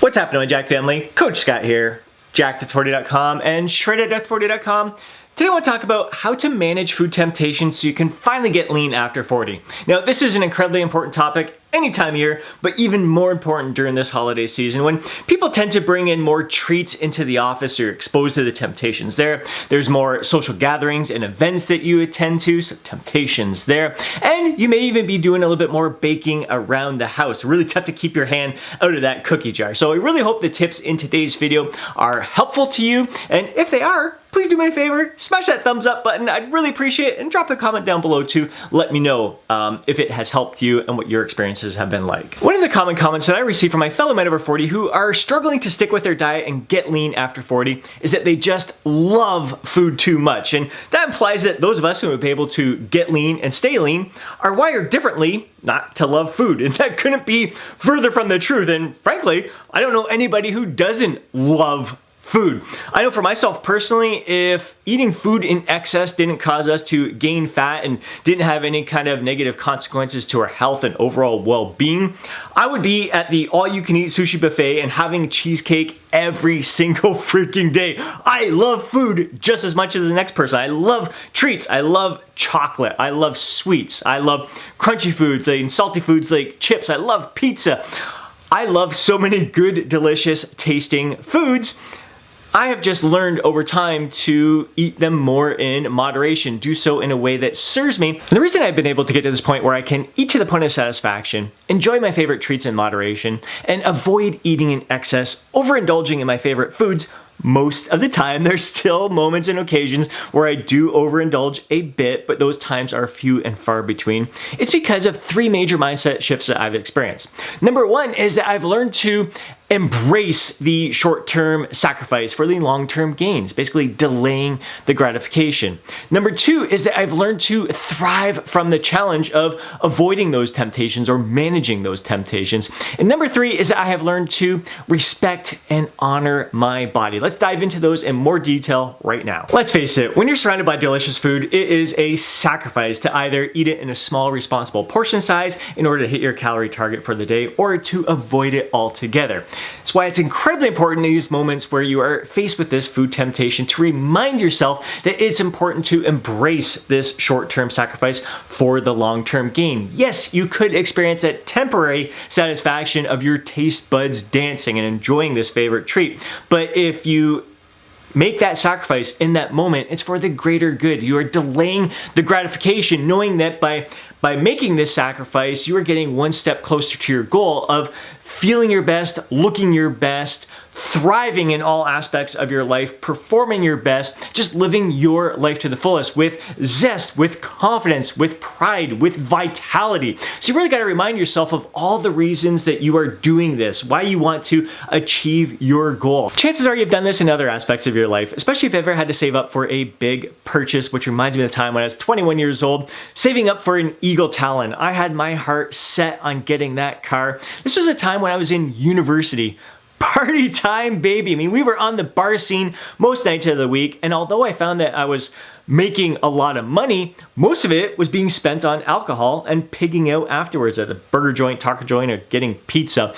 What's happening, my Jack family? Coach Scott here, jackdeath40.com and shreddeddeath40.com. Today I want to talk about how to manage food temptations so you can finally get lean after 40. Now, this is an incredibly important topic any time of year, but even more important during this holiday season when people tend to bring in more treats into the office. You're exposed to the temptations there. There's more social gatherings and events that you attend to, so temptations there. And you may even be doing a little bit more baking around the house. Really tough to keep your hand out of that cookie jar. So I really hope the tips in today's video are helpful to you. And if they are, please do me a favor, smash that thumbs up button. I'd really appreciate it, and drop a comment down below to let me know if it has helped you and what your experiences have been like. One of the common comments that I receive from my fellow men over 40 who are struggling to stick with their diet and get lean after 40 is that they just love food too much. And that implies that those of us who have been able to get lean and stay lean are wired differently not to love food. And that couldn't be further from the truth. And frankly, I don't know anybody who doesn't love food. I know for myself personally, if eating food in excess didn't cause us to gain fat and didn't have any kind of negative consequences to our health and overall well-being, I would be at the all-you-can-eat sushi buffet and having cheesecake every single freaking day. I love food just as much as the next person. I love treats. I love chocolate. I love sweets. I love crunchy foods and salty foods like chips. I love pizza. I love so many good, delicious tasting foods. I have just learned over time to eat them more in moderation, do so in a way that serves me. And the reason I've been able to get to this point where I can eat to the point of satisfaction, enjoy my favorite treats in moderation, and avoid eating in excess, overindulging in my favorite foods, most of the time. There's still moments and occasions where I do overindulge a bit, but those times are few and far between. It's because of three major mindset shifts that I've experienced. Number one is that I've learned to embrace the short-term sacrifice for the long-term gains, basically delaying the gratification. Number two is that I've learned to thrive from the challenge of avoiding those temptations or managing those temptations. And number three is that I have learned to respect and honor my body. Let's dive into those in more detail right now. Let's face it, when you're surrounded by delicious food, it is a sacrifice to either eat it in a small, responsible portion size in order to hit your calorie target for the day or to avoid it altogether. That's why it's incredibly important in these moments where you are faced with this food temptation to remind yourself that it's important to embrace this short-term sacrifice for the long-term gain. Yes, you could experience that temporary satisfaction of your taste buds dancing and enjoying this favorite treat, but if you make that sacrifice in that moment, it's for the greater good. You are delaying the gratification, knowing that by making this sacrifice, you are getting one step closer to your goal of feeling your best, looking your best, thriving in all aspects of your life, performing your best, just living your life to the fullest with zest, with confidence, with pride, with vitality. So you really got to remind yourself of all the reasons that you are doing this, why you want to achieve your goal. Chances are you've done this in other aspects of your life, especially if you've ever had to save up for a big purchase, which reminds me of the time when I was 21 years old, saving up for an Eagle Talon. I had my heart set on getting that car. This was a time when I was in university. Party time, baby. I mean, we were on the bar scene most nights of the week, and although I found that I was making a lot of money, most of it was being spent on alcohol and pigging out afterwards at the burger joint, taco joint, or getting pizza.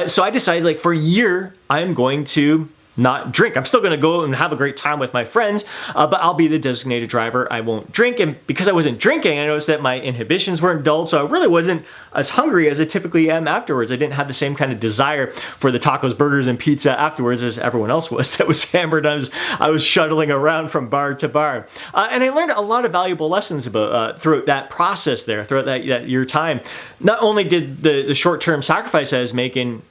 So I decided, like, for a year, I'm going to not drink. I'm still going to go and have a great time with my friends, but I'll be the designated driver. I won't drink. And because I wasn't drinking, I noticed that my inhibitions weren't dulled, so I really wasn't as hungry as I typically am afterwards. I didn't have the same kind of desire for the tacos, burgers, and pizza afterwards as everyone else was that was hammered. I was shuttling around from bar to bar. And I learned a lot of valuable lessons about throughout that process there, throughout that year time. Not only did the short-term sacrifice I was making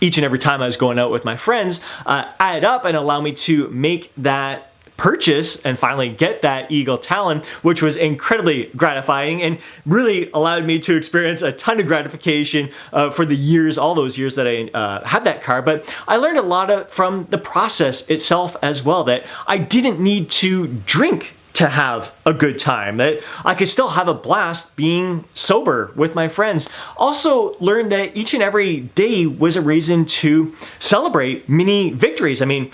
each and every time I was going out with my friends add up and allow me to make that purchase and finally get that Eagle Talon, which was incredibly gratifying and really allowed me to experience a ton of gratification for the years, all those years that I had that car. But I learned a lot from the process itself as well, that I didn't need to drink to have a good time, that I could still have a blast being sober with my friends. Also learned that each and every day was a reason to celebrate mini victories. I mean,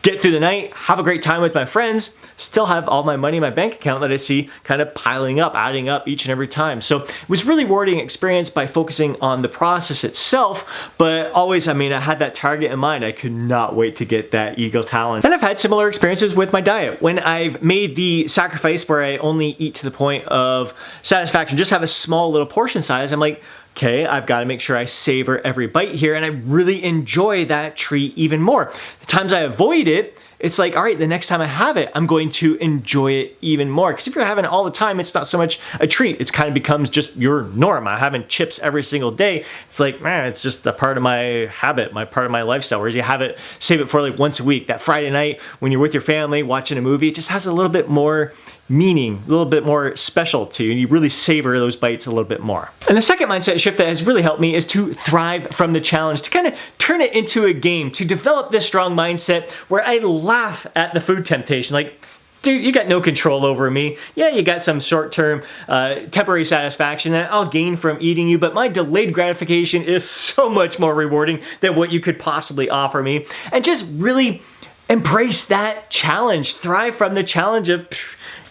get through the night, have a great time with my friends, still have all my money in my bank account that I see kind of piling up, adding up each and every time. So it was really rewarding experience by focusing on the process itself, but always, I had that target in mind. I could not wait to get that Eagle Talon. And I've had similar experiences with my diet. When I've made the sacrifice where I only eat to the point of satisfaction, just have a small little portion size, I'm like, okay, I've got to make sure I savor every bite here, and I really enjoy that treat even more. The times I avoid it, it's like, all right, the next time I have it, I'm going to enjoy it even more. Because if you're having it all the time, it's not so much a treat. It kind of becomes just your norm. I'm having chips every single day. It's like, man, it's just a part of my habit, part of my lifestyle. Whereas you have it, save it for like once a week. That Friday night when you're with your family watching a movie, it just has a little bit more meaning, a little bit more special to you, and you really savor those bites a little bit more. And the second mindset shift that has really helped me is to thrive from the challenge, to kind of turn it into a game, to develop this strong mindset where I laugh at the food temptation. Like, dude, you got no control over me. Yeah, you got some short-term, temporary satisfaction that I'll gain from eating you, but my delayed gratification is so much more rewarding than what you could possibly offer me. And just really embrace that challenge, thrive from the challenge of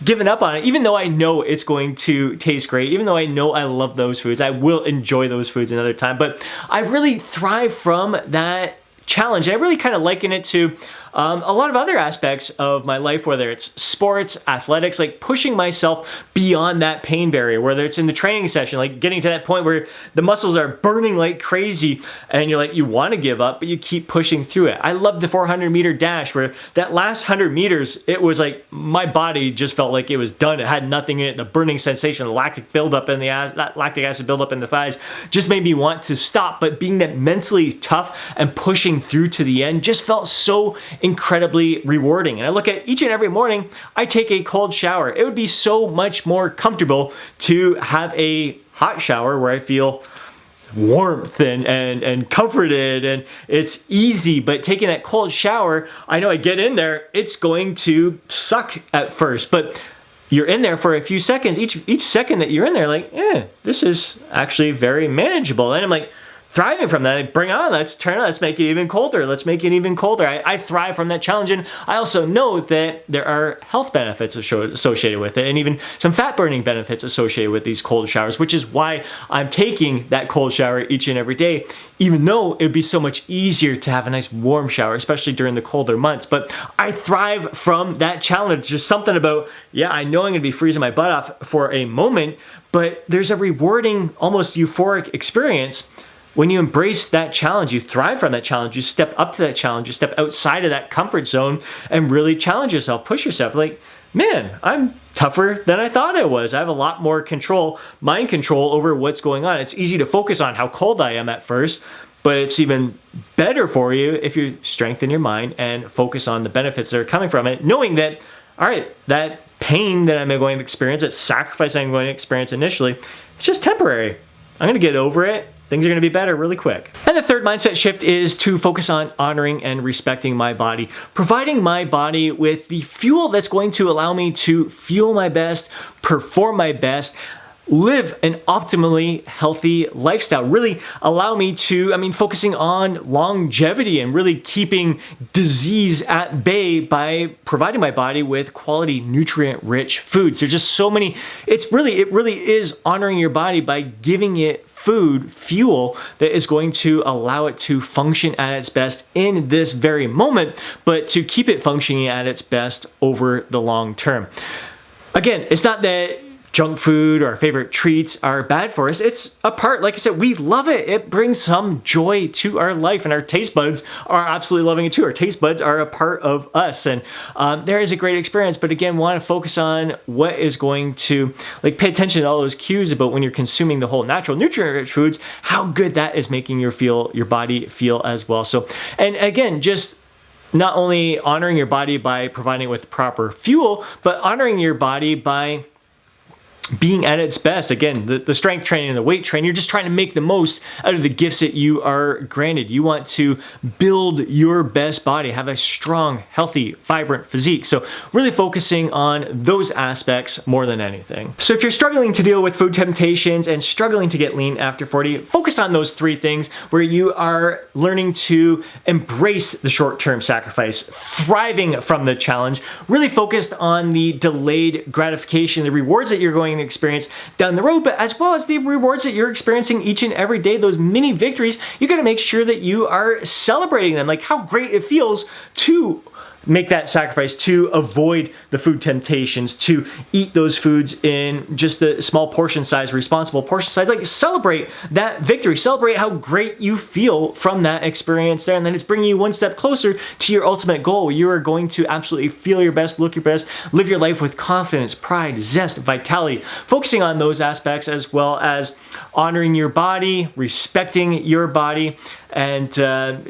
giving up on it. Even though I know it's going to taste great, even though I know I love those foods, I will enjoy those foods another time, but I really thrive from that challenge. I really kind of liken it to a lot of other aspects of my life, whether it's sports, athletics, like pushing myself beyond that pain barrier, whether it's in the training session, like getting to that point where the muscles are burning like crazy and you're like, you want to give up, but you keep pushing through it. I love the 400-meter dash where that last 100 meters, it was like my body just felt like it was done. It had nothing in it. The burning sensation, the lactic buildup in the lactic acid buildup in the thighs just made me want to stop. But being that mentally tough and pushing through to the end just felt so incredibly rewarding. And I look at each and every morning, I take a cold shower. It would be so much more comfortable to have a hot shower where I feel warmth and comforted and it's easy, but taking that cold shower, I know I get in there, it's going to suck at first, but you're in there for a few seconds. Each second that you're in there, like, this is actually very manageable. And I'm like, thriving from that. Bring on, let's turn it, let's make it even colder. Let's make it even colder. I thrive from that challenge, and I also know that there are health benefits associated with it, and even some fat burning benefits associated with these cold showers, which is why I'm taking that cold shower each and every day, even though it would be so much easier to have a nice warm shower, especially during the colder months. But I thrive from that challenge. Just something about, I know I'm gonna be freezing my butt off for a moment, but there's a rewarding, almost euphoric experience when you embrace that challenge. You thrive from that challenge, you step up to that challenge, you step outside of that comfort zone and really challenge yourself, push yourself. Like, man, I'm tougher than I thought I was. I have a lot more control, mind control over what's going on. It's easy to focus on how cold I am at first, but it's even better for you if you strengthen your mind and focus on the benefits that are coming from it, knowing that, all right, that pain that I'm going to experience, that sacrifice I'm going to experience initially, it's just temporary. I'm going to get over it. Things are going to be better really quick. And the third mindset shift is to focus on honoring and respecting my body, providing my body with the fuel that's going to allow me to feel my best, perform my best, live an optimally healthy lifestyle, really allow me to, focusing on longevity and really keeping disease at bay by providing my body with quality nutrient-rich foods. There's just so many, it really is honoring your body by giving it food, fuel that is going to allow it to function at its best in this very moment, but to keep it functioning at its best over the long term. Again, it's not that junk food or our favorite treats are bad for us. It's a part, like I said, we love it. It brings some joy to our life, and our taste buds are absolutely loving it too. Our taste buds are a part of us, and there is a great experience. But again, want to focus on what is going to, pay attention to all those cues about when you're consuming the whole natural nutrient-rich foods, how good that is making your body feel as well. So, and again, just not only honoring your body by providing it with proper fuel, but honoring your body by being at its best. Again, the strength training and the weight training, you're just trying to make the most out of the gifts that you are granted. You want to build your best body, have a strong, healthy, vibrant physique. So really focusing on those aspects more than anything. So if you're struggling to deal with food temptations and struggling to get lean after 40, focus on those 3 things where you are learning to embrace the short-term sacrifice, thriving from the challenge, really focused on the delayed gratification, the rewards that you're going to experience down the road, but as well as the rewards that you're experiencing each and every day, those mini victories. You got to make sure that you are celebrating them, like how great it feels to make that sacrifice, to avoid the food temptations, to eat those foods in just the small portion size, responsible portion size. Like, celebrate that victory, celebrate how great you feel from that experience there, and then it's bringing you one step closer to your ultimate goal. You are going to absolutely feel your best, look your best, live your life with confidence, pride, zest, vitality, focusing on those aspects as well as honoring your body, respecting your body, and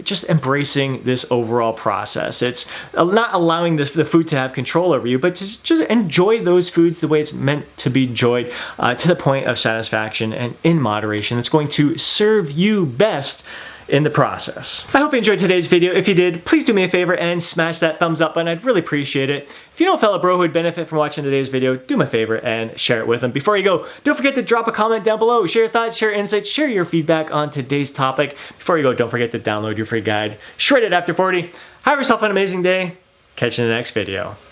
just embracing this overall process. It's not allowing the food to have control over you, but to just enjoy those foods the way it's meant to be enjoyed, to the point of satisfaction and in moderation. It's going to serve you best in the process. I hope you enjoyed today's video. If you did, please do me a favor and smash that thumbs up button. I'd really appreciate it. If you know a fellow bro who would benefit from watching today's video, do me a favor and share it with them. Before you go, don't forget to drop a comment down below. Share your thoughts, share your insights, share your feedback on today's topic. Before you go, don't forget to download your free guide, Shredded After 40. Have yourself an amazing day. Catch you in the next video.